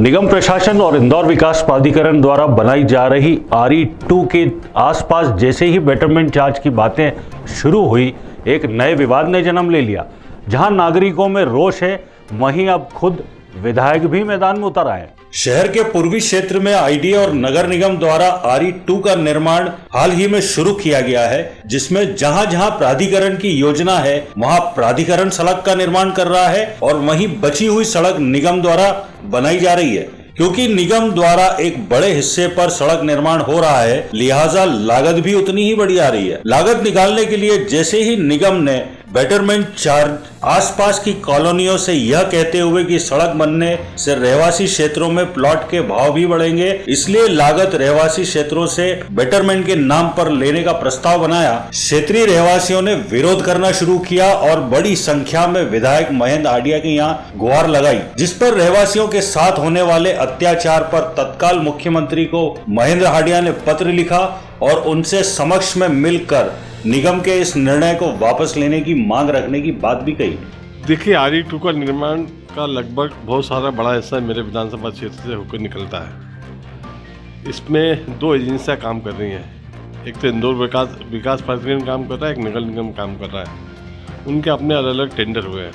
निगम प्रशासन और इंदौर विकास प्राधिकरण द्वारा बनाई जा रही RE2 के आसपास जैसे ही बेटरमेंट चार्ज की बातें शुरू हुई, एक नए विवाद ने जन्म ले लिया। जहां नागरिकों में रोष है, वहीं अब खुद विधायक भी मैदान में उतर आए हैं। शहर के पूर्वी क्षेत्र में आईडीए और नगर निगम द्वारा RE2 का निर्माण हाल ही में शुरू किया गया है, जिसमें जहां जहां प्राधिकरण की योजना है वहां प्राधिकरण सड़क का निर्माण कर रहा है और वहीं बची हुई सड़क निगम द्वारा बनाई जा रही है। क्योंकि निगम द्वारा एक बड़े हिस्से पर सड़क निर्माण हो रहा है, लिहाजा लागत भी उतनी ही बढ़ी आ रही है। लागत निकालने के लिए जैसे ही निगम ने बेटरमेंट चार्ज आसपास की कॉलोनियों से यह कहते हुए कि सड़क बनने से रहवासी क्षेत्रों में प्लॉट के भाव भी बढ़ेंगे, इसलिए लागत रहवासी क्षेत्रों से बेटरमेंट के नाम पर लेने का प्रस्ताव बनाया, क्षेत्रीय रहवासियों ने विरोध करना शुरू किया और बड़ी संख्या में विधायक महेंद्र हाडिया के यहाँ गुहार लगाई, जिस पर रहवासियों के साथ होने वाले अत्याचार पर तत्काल मुख्यमंत्री को महेंद्र हाडिया ने पत्र लिखा और उनसे समक्ष में मिलकर निगम के इस निर्णय को वापस लेने की मांग रखने की बात भी कही। देखिए, RE2 का निर्माण का लगभग बहुत सारा बड़ा हिस्सा मेरे विधानसभा क्षेत्र से होकर निकलता है। इसमें दो एजेंसियां काम कर रही हैं। एक तो इंदौर विकास प्राधिकरण काम कर रहा है, एक नगर निगम काम कर रहा है। उनके अपने अलग अलग टेंडर हुए हैं।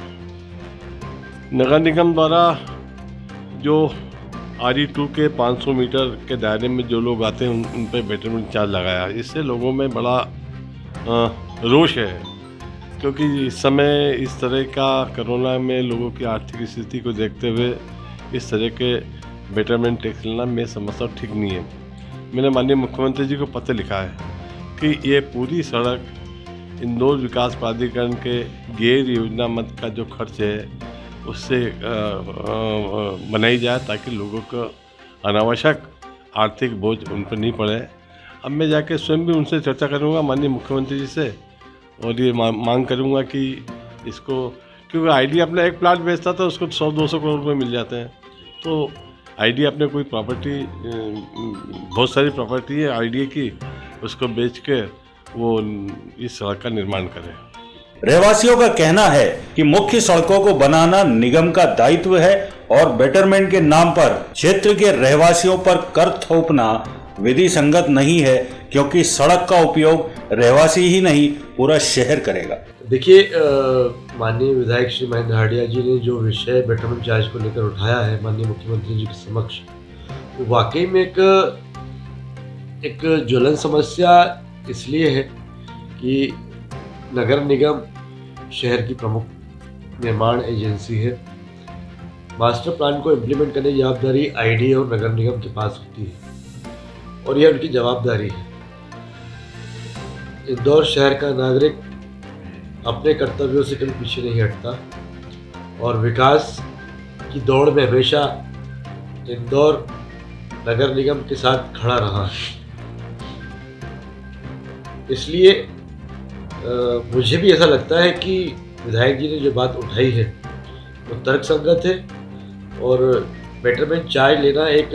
नगर निगम द्वारा जो RE2 के 500 मीटर के दायरे में जो लोग आते हैं उन पर बेटरमेंट चार्ज लगाया। इससे लोगों में बड़ा रोष है, क्योंकि इस समय इस तरह का कोरोना में लोगों की आर्थिक स्थिति को देखते हुए इस तरह के बेटरमेंट टैक्स लेना मैं समझता ठीक नहीं है। मैंने माननीय मुख्यमंत्री जी को पत्र लिखा है कि ये पूरी सड़क इंदौर विकास प्राधिकरण के गैर योजना मद का जो खर्च है उससे बनाई जाए, ताकि लोगों को अनावश्यक आर्थिक बोझ उन पर नहीं पड़े। अब मैं जाके स्वयं भी उनसे चर्चा करूंगा माननीय मुख्यमंत्री जी से, और ये मांग करूंगा कि इसको, क्योंकि आईडी अपना एक प्लाट बेचता था उसको 100-200 करोड़ रुपए मिल जाते हैं। तो आईडी अपने कोई प्रॉपर्टी, बहुत सारी प्रॉपर्टी है आईडी की, उसको बेच के वो इस सड़क का निर्माण करें। रहवासियों का कहना है कि मुख्य सड़कों को बनाना निगम का दायित्व है और बेटरमेंट के नाम पर क्षेत्र के रहवासियों पर कर थोपना विधि संगत नहीं है, क्योंकि सड़क का उपयोग रहवासी ही नहीं पूरा शहर करेगा। देखिए, माननीय विधायक श्री महेंद्र हाडिया जी ने जो विषय बेटरमेंट चार्ज को लेकर उठाया है माननीय मुख्यमंत्री जी के समक्ष, वो वाकई में एक ज्वलन समस्या इसलिए है कि नगर निगम शहर की प्रमुख निर्माण एजेंसी है। मास्टर प्लान को इम्प्लीमेंट करने की जवाबदारी आईडी और नगर निगम के पास होती है और यह उनकी जवाबदारी है। इंदौर शहर का नागरिक अपने कर्तव्यों से कभी पीछे नहीं हटता और विकास की दौड़ में हमेशा इंदौर नगर निगम के साथ खड़ा रहा है। इसलिए मुझे भी ऐसा लगता है कि विधायक जी ने जो बात उठाई है वो तर्कसंगत है और बेटरमेंट चार्ज लेना एक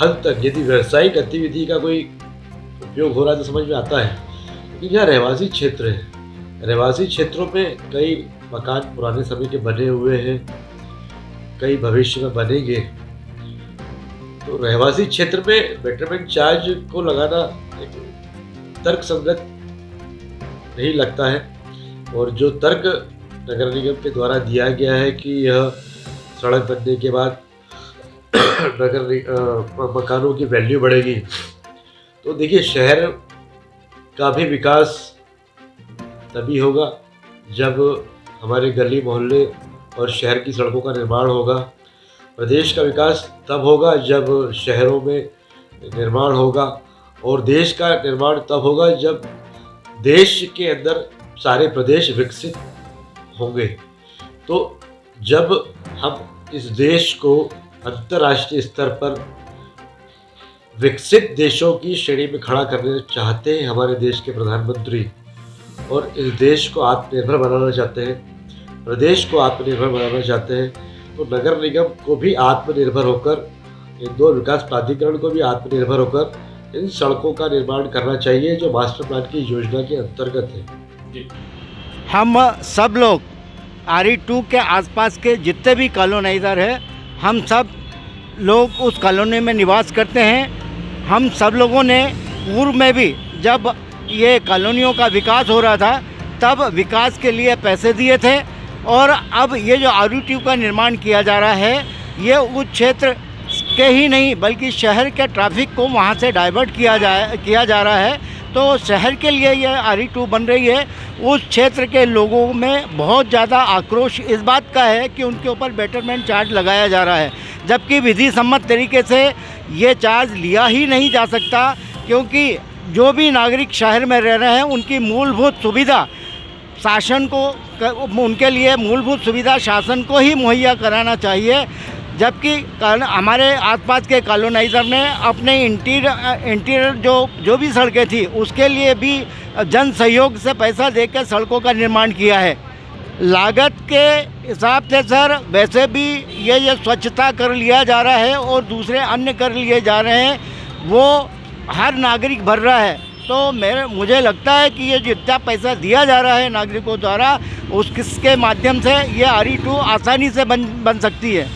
हद तक, यदि व्यावसायिक गतिविधि का कोई उपयोग हो रहा है तो समझ में आता है, लेकिन यहाँ रहवासी क्षेत्र है। रहवासी क्षेत्रों में कई मकान पुराने समय के बने हुए हैं, कई भविष्य में बनेंगे, तो रहवासी क्षेत्र में बेटरमेंट चार्ज को लगाना एक तर्कसंगत नहीं लगता है। और जो तर्क नगर निगम के द्वारा दिया गया है कि यह सड़क बनने के बाद मकानों की वैल्यू बढ़ेगी, तो देखिए, शहर का भी विकास तभी होगा जब हमारे गली मोहल्ले और शहर की सड़कों का निर्माण होगा। प्रदेश का विकास तब होगा जब शहरों में निर्माण होगा और देश का निर्माण तब होगा जब देश के अंदर सारे प्रदेश विकसित होंगे। तो जब हम इस देश को अंतर्राष्ट्रीय स्तर पर विकसित देशों की श्रेणी में खड़ा करना चाहते हैं हमारे देश के प्रधानमंत्री, और इस देश को आत्मनिर्भर बनाना चाहते हैं, प्रदेश को आत्मनिर्भर बनाना चाहते हैं, तो नगर निगम को भी आत्मनिर्भर होकर, इंदौर विकास प्राधिकरण को भी आत्मनिर्भर होकर इन सड़कों का निर्माण करना चाहिए जो मास्टर प्लान की योजना के अंतर्गत है। हम सब लोग RE2 के आसपास के जितने भी कॉलोनाइज़र हैं, हम सब लोग उस कॉलोनी में निवास करते हैं। हम सब लोगों ने पूर्व में भी जब ये कॉलोनियों का विकास हो रहा था तब विकास के लिए पैसे दिए थे, और अब ये जो RE2 का निर्माण किया जा रहा है ये उस क्षेत्र के ही नहीं बल्कि शहर के ट्रैफिक को वहाँ से डाइवर्ट किया जा रहा है। तो शहर के लिए ये RE2 बन रही है। उस क्षेत्र के लोगों में बहुत ज़्यादा आक्रोश इस बात का है कि उनके ऊपर बेटरमेंट चार्ज लगाया जा रहा है, जबकि विधि सम्मत तरीके से ये चार्ज लिया ही नहीं जा सकता, क्योंकि जो भी नागरिक शहर में रह रहे हैं उनकी मूलभूत सुविधा शासन को उनके लिए मूलभूत सुविधा शासन को ही मुहैया कराना चाहिए। जबकि हमारे आसपास के कॉलोनाइज़र ने अपने इंटीरियर जो भी सड़कें थी उसके लिए भी जन सहयोग से पैसा देकर सड़कों का निर्माण किया है। लागत के हिसाब से सर वैसे भी ये स्वच्छता कर लिया जा रहा है और दूसरे अन्य कर लिए जा रहे हैं, वो हर नागरिक भर रहा है। तो मुझे लगता है कि ये जितना पैसा दिया जा रहा है नागरिकों द्वारा उसके माध्यम से ये RE2 आसानी से बन सकती है।